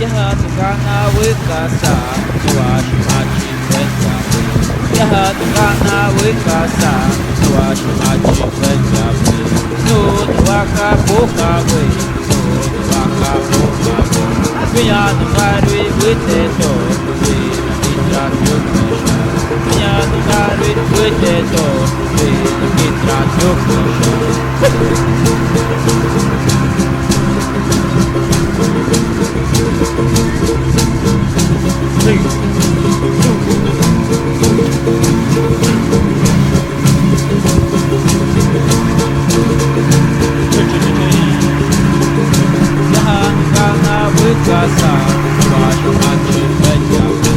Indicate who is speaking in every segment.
Speaker 1: Yahatugana wikasa Nuwashimachi wenyawe Yahatugana wikasa Nuwashimachi wenyawe Nuduwaka pokawe Nuduwaka pokawe Viyanu marwi witeto Vina mitra tyukasha Viyanu marwi witeto Vina mitra tyukasha Yahatugana wikasa Nuwashimachi wenyawe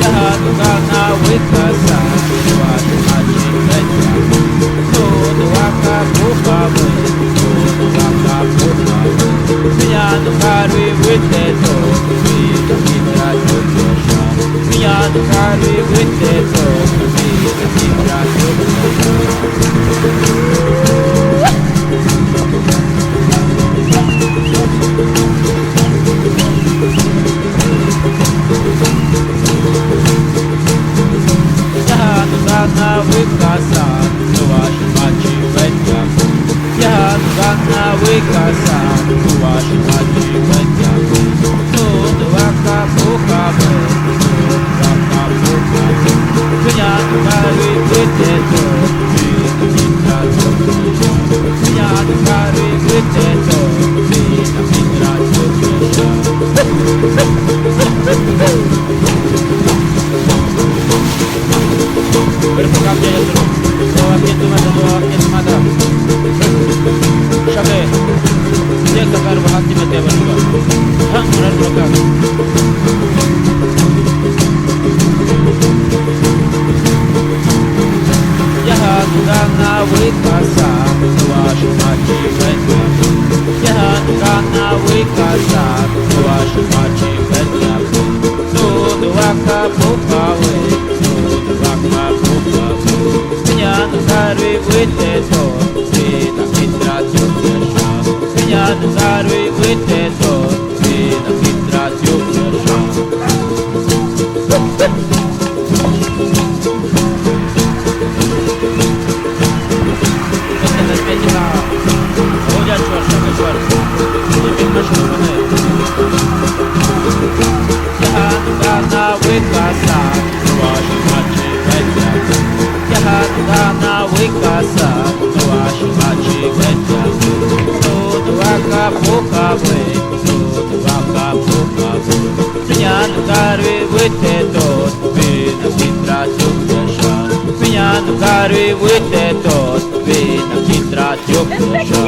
Speaker 1: Yahatugana wikasa Nuwashimachi wenyawe Nuduwaka pokawe Nuduwaka pokawe Viyanu marwi witeto Vina mitra tyukasha Viyanu marwi witeto Vina mitra tyukasha Yahatugana wikasa Nuwashimachi wenyawe Yahatugana wikasa Nuwashimachi wenyawe Nuduwaka pokawe Nuduwaka pokawe Viyanu marwi witeto Vina mitra tyukasha Viyanu marwi witeto Vina mitra tyukasha Berpekapnya ya dulu Doa itu mata Syabe Dia kakar bahati mati berdua Hang benar belakang Yahatugana wikasa Nuwashimachi wenyawe Yahatugana wikasa Nuwashimachi wenyawe Nuduwaka pokawe Nuduwaka pokawe Viyanu marwi witeto Vina mitra tyukasha Viyanu marwi witeto Vina mitra tyukasha Yahatugana wikasa Nuwashimachi wenyawe Yahatugana wikasa Nuwashimachi wenyawe Nuduwaka pokawe Nuduwaka pokawe Viyanu marwi witeto Vina mitra tyukasha Viyanu marwi witeto Vina mitra tyukasha